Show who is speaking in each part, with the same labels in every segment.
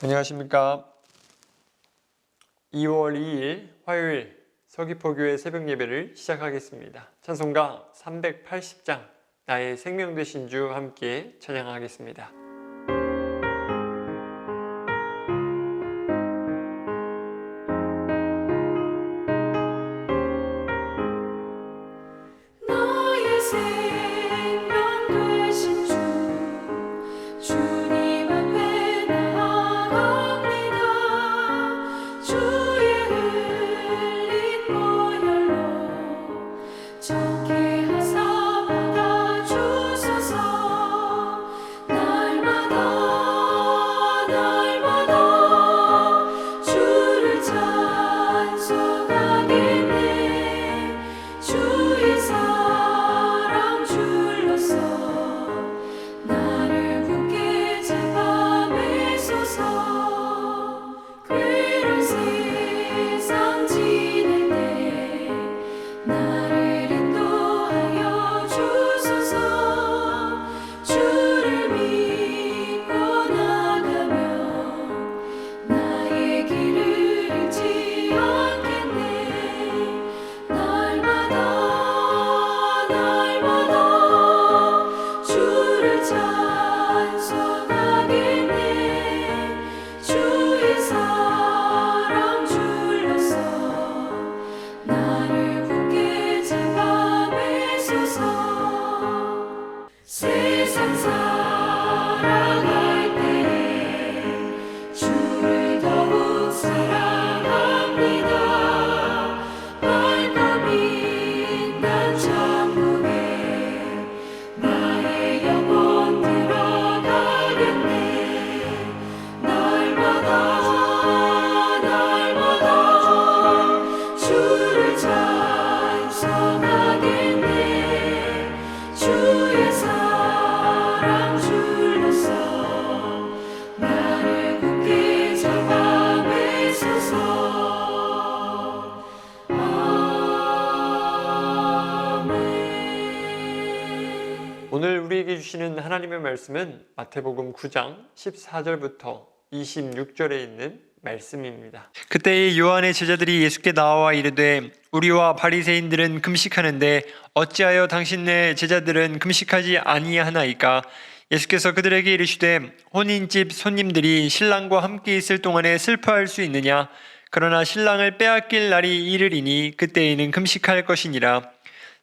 Speaker 1: 안녕하십니까. 2월 2일 화요일 서귀포교회 새벽 예배를 시작하겠습니다. 찬송가 380장 나의 생명 되신 주 함께 찬양하겠습니다. 오늘 우리에게 주시는 하나님의 말씀은 마태복음 9장 14절부터 26절에 있는 말씀입니다. 그때 요한의 제자들이 예수께 나와 이르되 우리와 바리새인들은 금식하는데 어찌하여 당신네 제자들은 금식하지 아니하나이까? 예수께서 그들에게 이르시되 혼인집 손님들이 신랑과 함께 있을 동안에 슬퍼할 수 있느냐? 그러나 신랑을 빼앗길 날이 이르리니 그때에는 금식할 것이니라.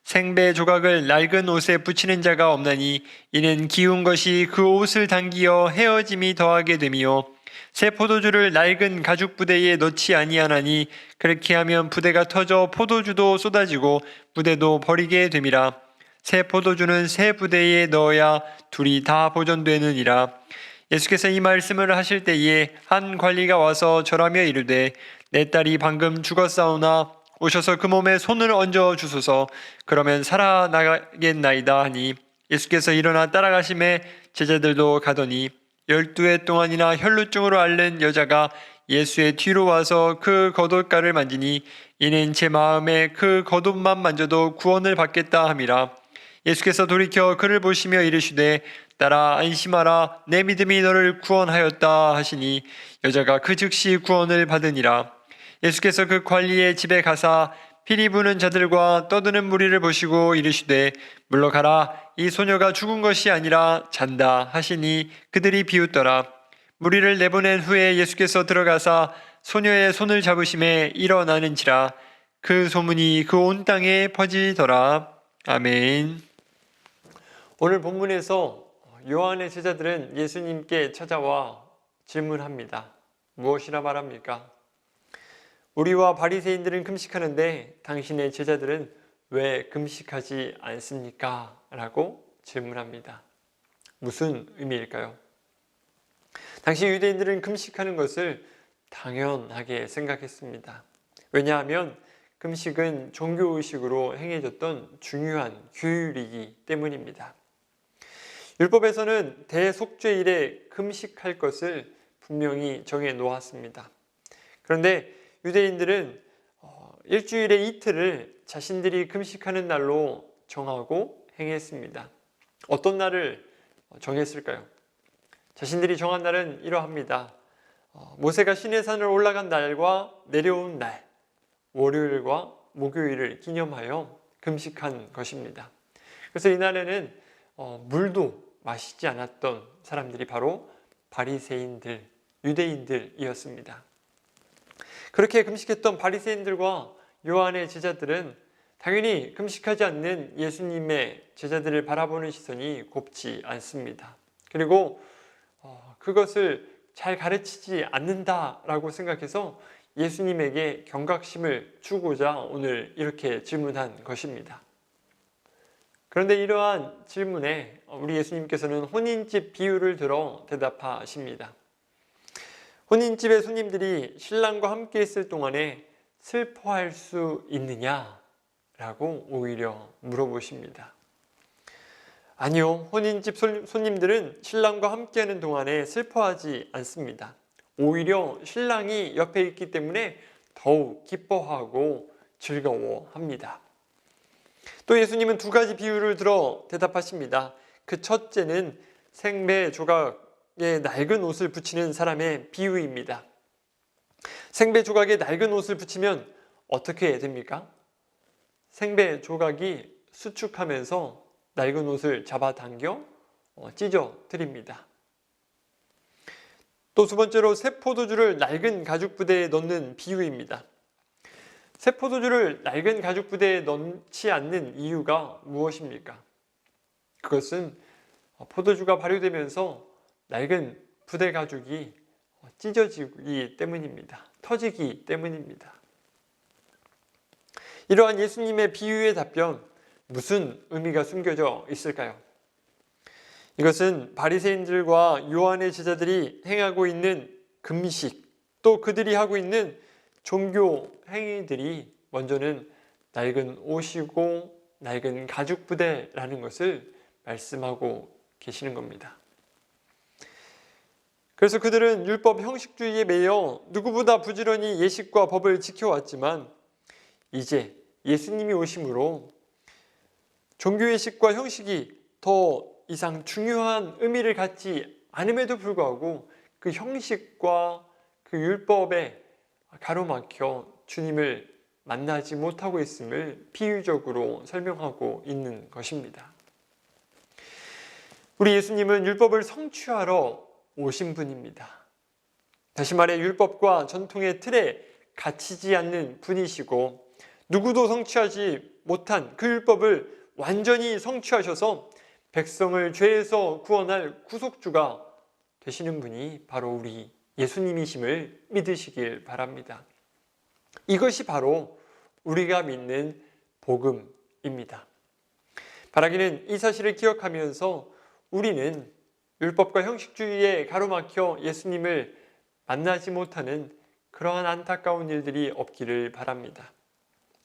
Speaker 1: 생배 조각을 낡은 옷에 붙이는 자가 없나니 이는 기운 것이 그 옷을 당기어 헤어짐이 더하게 됨이요 새 포도주를 낡은 가죽 부대에 넣지 아니하나니 그렇게 하면 부대가 터져 포도주도 쏟아지고 부대도 버리게 됨이라. 새 포도주는 새 부대에 넣어야 둘이 다 보존되느니라. 예수께서 이 말씀을 하실 때에 한 관리가 와서 절하며 이르되 내 딸이 방금 죽었사오나 오셔서 그 몸에 손을 얹어 주소서. 그러면 살아나겠나이다 하니 예수께서 일어나 따라가심에 제자들도 가더니 12해 동안이나 혈루증으로 앓는 여자가 예수의 뒤로 와서 그 겉옷가를 만지니 이는 제 마음에 그 겉옷만 만져도 구원을 받겠다 함이라. 예수께서 돌이켜 그를 보시며 이르시되 딸아 안심하라 내 믿음이 너를 구원하였다 하시니 여자가 그 즉시 구원을 받으니라. 예수께서 그 관리의 집에 가사 피리 부는 자들과 떠드는 무리를 보시고 이르시되 물러가라 이 소녀가 죽은 것이 아니라 잔다 하시니 그들이 비웃더라. 무리를 내보낸 후에 예수께서 들어가사 소녀의 손을 잡으심에 일어나는지라. 그 소문이 그 온 땅에 퍼지더라. 아멘. 오늘 본문에서 요한의 제자들은 예수님께 찾아와 질문합니다. 무엇이라 말합니까? 우리와 바리새인들은 금식하는데 당신의 제자들은 왜 금식하지 않습니까? 라고 질문합니다. 무슨 의미일까요? 당시 유대인들은 금식하는 것을 당연하게 생각했습니다. 왜냐하면 금식은 종교의식으로 행해졌던 중요한 규율이기 때문입니다. 율법에서는 대속죄일에 금식할 것을 분명히 정해 놓았습니다. 그런데 유대인들은 일주일에 이틀을 자신들이 금식하는 날로 정하고 행했습니다. 어떤 날을 정했을까요? 자신들이 정한 날은 이러합니다. 모세가 시내산을 올라간 날과 내려온 날, 월요일과 목요일을 기념하여 금식한 것입니다. 그래서 이날에는 물도 마시지 않았던 사람들이 바로 바리새인들, 유대인들이었습니다. 그렇게 금식했던 바리새인들과 요한의 제자들은 당연히 금식하지 않는 예수님의 제자들을 바라보는 시선이 곱지 않습니다. 그리고 그것을 잘 가르치지 않는다라고 생각해서 예수님에게 경각심을 주고자 오늘 이렇게 질문한 것입니다. 그런데 이러한 질문에 우리 예수님께서는 혼인집 비유를 들어 대답하십니다. 혼인집의 손님들이 신랑과 함께 있을 동안에 슬퍼할 수 있느냐? 라고 오히려 물어보십니다. 아니요, 혼인집 손님들은 신랑과 함께하는 동안에 슬퍼하지 않습니다. 오히려 신랑이 옆에 있기 때문에 더욱 기뻐하고 즐거워합니다. 또 예수님은 두 가지 비유를 들어 대답하십니다. 그 첫째는 생배 조각에 낡은 옷을 붙이는 사람의 비유입니다. 생배 조각에 낡은 옷을 붙이면 어떻게 됩니까? 생배 조각이 수축하면서 낡은 옷을 잡아당겨 찢어뜨립니다. 또 두 번째로 새 포도주를 낡은 가죽 부대에 넣는 비유입니다. 새 포도주를 낡은 가죽 부대에 넣지 않는 이유가 무엇입니까? 그것은 포도주가 발효되면서 낡은 부대 가죽이 찢어지기 때문입니다. 터지기 때문입니다. 이러한 예수님의 비유의 답변, 무슨 의미가 숨겨져 있을까요? 이것은 바리새인들과 요한의 제자들이 행하고 있는 금식, 또 그들이 하고 있는 종교 행위들이 먼저는 낡은 옷이고 낡은 가죽 부대라는 것을 말씀하고 계시는 겁니다. 그래서 그들은 율법 형식주의에 매여 누구보다 부지런히 예식과 법을 지켜왔지만 이제 예수님이 오심으로 종교예식과 형식이 더 이상 중요한 의미를 갖지 않음에도 불구하고 그 형식과 그 율법에 가로막혀 주님을 만나지 못하고 있음을 비유적으로 설명하고 있는 것입니다. 우리 예수님은 율법을 성취하러 오신 분입니다. 다시 말해 율법과 전통의 틀에 갇히지 않는 분이시고 누구도 성취하지 못한 그 율법을 완전히 성취하셔서 백성을 죄에서 구원할 구속주가 되시는 분이 바로 우리 예수님이심을 믿으시길 바랍니다. 이것이 바로 우리가 믿는 복음입니다. 바라기는 이 사실을 기억하면서 우리는 율법과 형식주의에 가로막혀 예수님을 만나지 못하는 그러한 안타까운 일들이 없기를 바랍니다.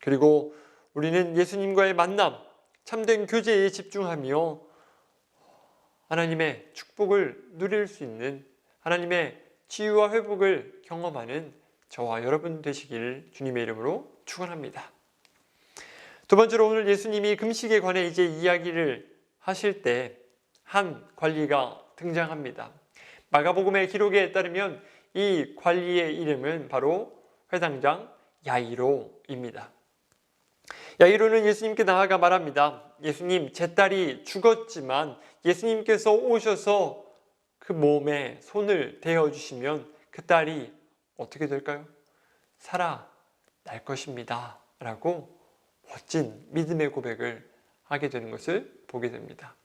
Speaker 1: 그리고 우리는 예수님과의 만남, 참된 교제에 집중하며 하나님의 축복을 누릴 수 있는 하나님의 치유와 회복을 경험하는 저와 여러분 되시길 주님의 이름으로 축원합니다. 두 번째로 오늘 예수님이 금식에 관해 이제 이야기를 하실 때 한 관리가 등장합니다. 마가복음의 기록에 따르면 이 관리의 이름은 바로 회당장 야이로입니다. 야이로는 예수님께 나아가 말합니다. 예수님, 제 딸이 죽었지만 예수님께서 오셔서 그 몸에 손을 대어주시면 그 딸이 어떻게 될까요? 살아날 것입니다. 라고 멋진 믿음의 고백을 하게 되는 것을 보게 됩니다.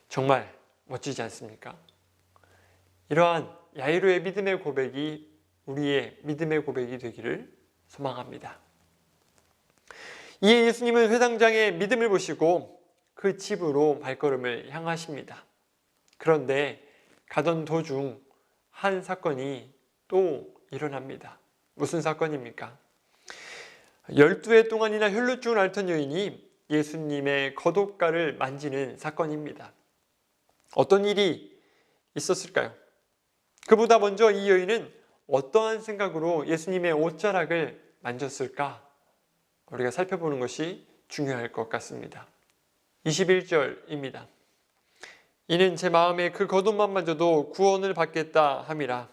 Speaker 1: 정말 멋지지 않습니까? 이러한 야이로의 믿음의 고백이 우리의 믿음의 고백이 되기를 소망합니다. 이에 예수님은 회당장의 믿음을 보시고 그 집으로 발걸음을 향하십니다. 그런데 가던 도중 한 사건이 또 일어납니다. 무슨 사건입니까? 12해 동안이나 혈루증을 앓던 여인이 예수님의 겉옷가를 만지는 사건입니다. 어떤 일이 있었을까요? 그보다 먼저 이 여인은 어떠한 생각으로 예수님의 옷자락을 만졌을까? 우리가 살펴보는 것이 중요할 것 같습니다. 21절입니다. 이는 제 마음에 그 겉옷만 만져도 구원을 받겠다 함이라.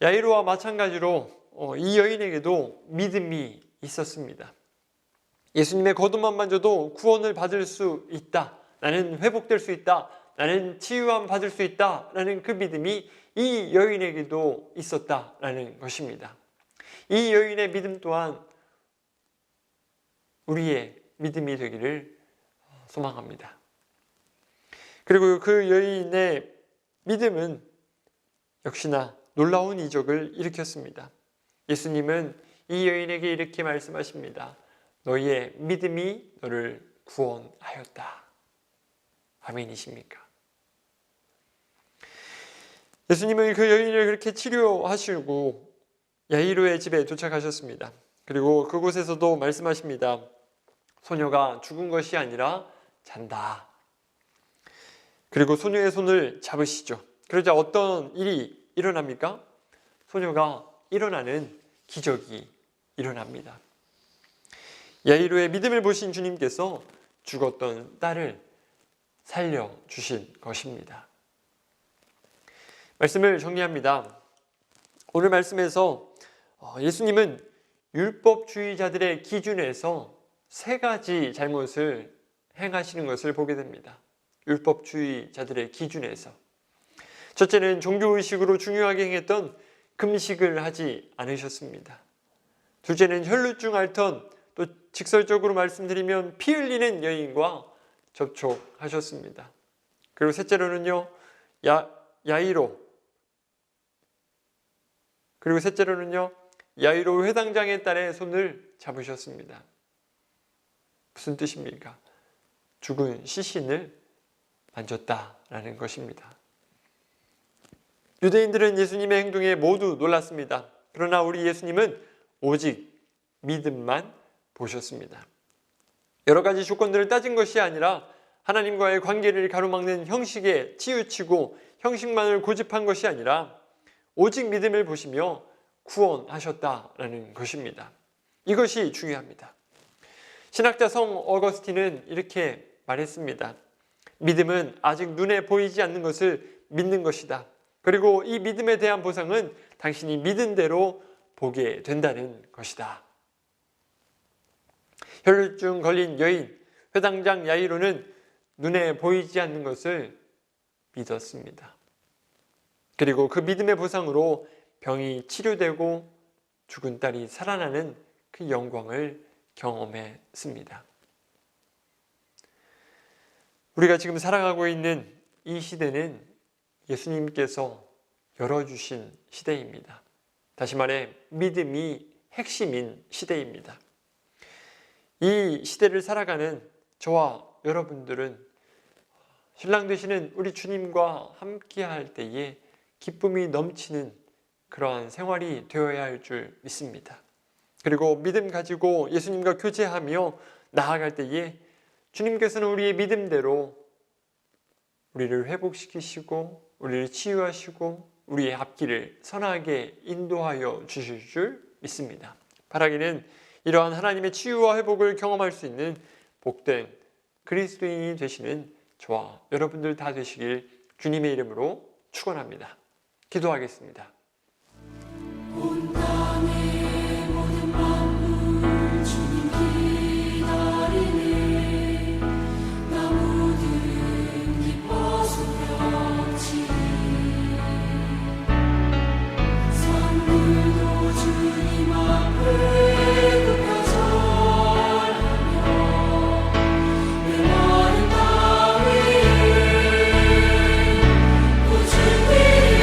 Speaker 1: 야이로와 마찬가지로 이 여인에게도 믿음이 있었습니다. 예수님의 겉옷만 만져도 구원을 받을 수 있다. 나는 회복될 수 있다. 나는 치유함 받을 수 있다. 라는 그 믿음이 이 여인에게도 있었다라는 것입니다. 이 여인의 믿음 또한 우리의 믿음이 되기를 소망합니다. 그리고 그 여인의 믿음은 역시나 놀라운 이적을 일으켰습니다. 예수님은 이 여인에게 이렇게 말씀하십니다. 너희의 믿음이 너를 구원하였다. 아멘이십니까? 예수님은 그 여인을 그렇게 치료하시고 야이로의 집에 도착하셨습니다. 그리고 그곳에서도 말씀하십니다. 소녀가 죽은 것이 아니라 잔다. 그리고 소녀의 손을 잡으시죠. 그러자 어떤 일이 일어납니까? 소녀가 일어나는 기적이 일어납니다. 야이로의 믿음을 보신 주님께서 죽었던 딸을 살려주신 것입니다. 말씀을 정리합니다. 오늘 말씀에서 예수님은 율법주의자들의 기준에서 세 가지 잘못을 행하시는 것을 보게 됩니다. 율법주의자들의 기준에서. 첫째는 종교의식으로 중요하게 행했던 금식을 하지 않으셨습니다. 둘째는 혈루증 앓던, 또 직설적으로 말씀드리면 피 흘리는 여인과 접촉하셨습니다. 그리고 셋째로는요, 야이로 회당장의 딸의 손을 잡으셨습니다. 무슨 뜻입니까? 죽은 시신을 만졌다라는 것입니다. 유대인들은 예수님의 행동에 모두 놀랐습니다. 그러나 우리 예수님은 오직 믿음만 보셨습니다. 여러 가지 조건들을 따진 것이 아니라 하나님과의 관계를 가로막는 형식에 치우치고 형식만을 고집한 것이 아니라 오직 믿음을 보시며 구원하셨다라는 것입니다. 이것이 중요합니다. 신학자 성 어거스틴은 이렇게 말했습니다. 믿음은 아직 눈에 보이지 않는 것을 믿는 것이다. 그리고 이 믿음에 대한 보상은 당신이 믿은 대로 보게 된다는 것이다. 혈루증 걸린 여인, 회당장 야이로는 눈에 보이지 않는 것을 믿었습니다. 그리고 그 믿음의 보상으로 병이 치료되고 죽은 딸이 살아나는 그 영광을 경험했습니다. 우리가 지금 살아가고 있는 이 시대는 예수님께서 열어주신 시대입니다. 다시 말해 믿음이 핵심인 시대입니다. 이 시대를 살아가는 저와 여러분들은 신랑 되시는 우리 주님과 함께 할 때에 기쁨이 넘치는 그러한 생활이 되어야 할 줄 믿습니다. 그리고 믿음 가지고 예수님과 교제하며 나아갈 때에 주님께서는 우리의 믿음대로 우리를 회복시키시고 우리를 치유하시고 우리의 앞길을 선하게 인도하여 주실 줄 믿습니다. 바라기는 이러한 하나님의 치유와 회복을 경험할 수 있는 복된 그리스도인이 되시는 저와 여러분들 다 되시길 주님의 이름으로 축원합니다. 기도하겠습니다.
Speaker 2: 온 땅의 모든 만물 주님 기다리네. 나무들은 기뻐 소렸지. 산들도 주님 앞에 굽혀 절하며 메마른 땅 위에 꽃을 피려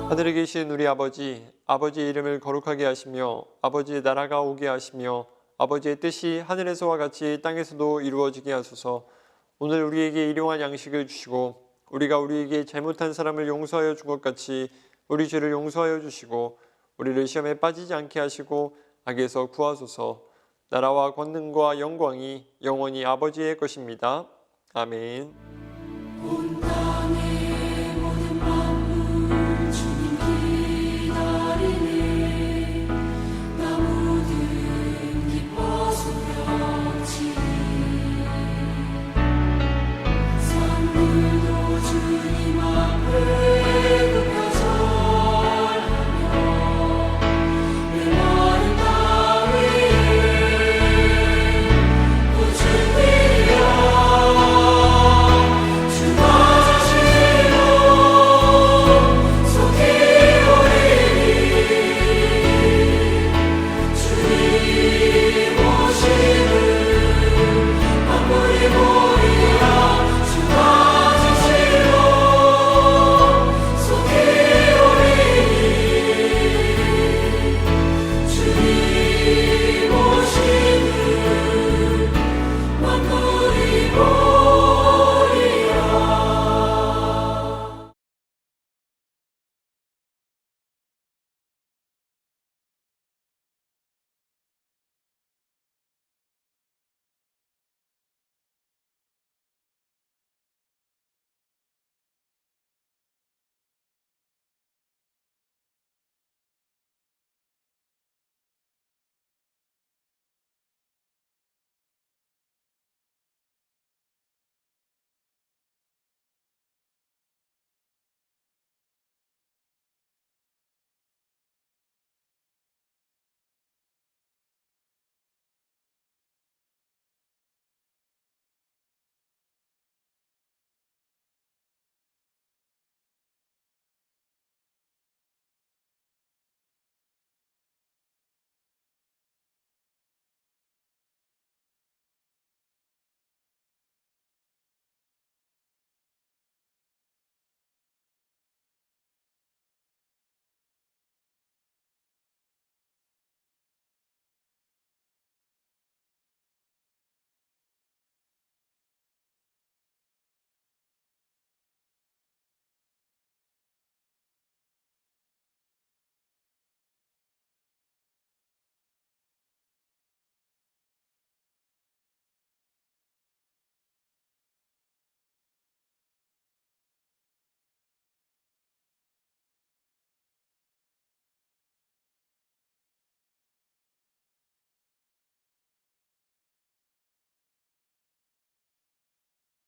Speaker 1: 하늘에 계신 우리 아버지, 아버지의 이름을 거룩하게 하시며 아버지의 나라가 오게 하시며 아버지의 뜻이 하늘에서와 같이 땅에서도 이루어지게 하소서. 오늘 우리에게 일용할 양식을 주시고 우리가 우리에게 잘못한 사람을 용서하여 준 것 같이 우리 죄를 용서하여 주시고 우리를 시험에 빠지지 않게 하시고 악에서 구하소서. 나라와 권능과 영광이 영원히 아버지의 것입니다. 아멘.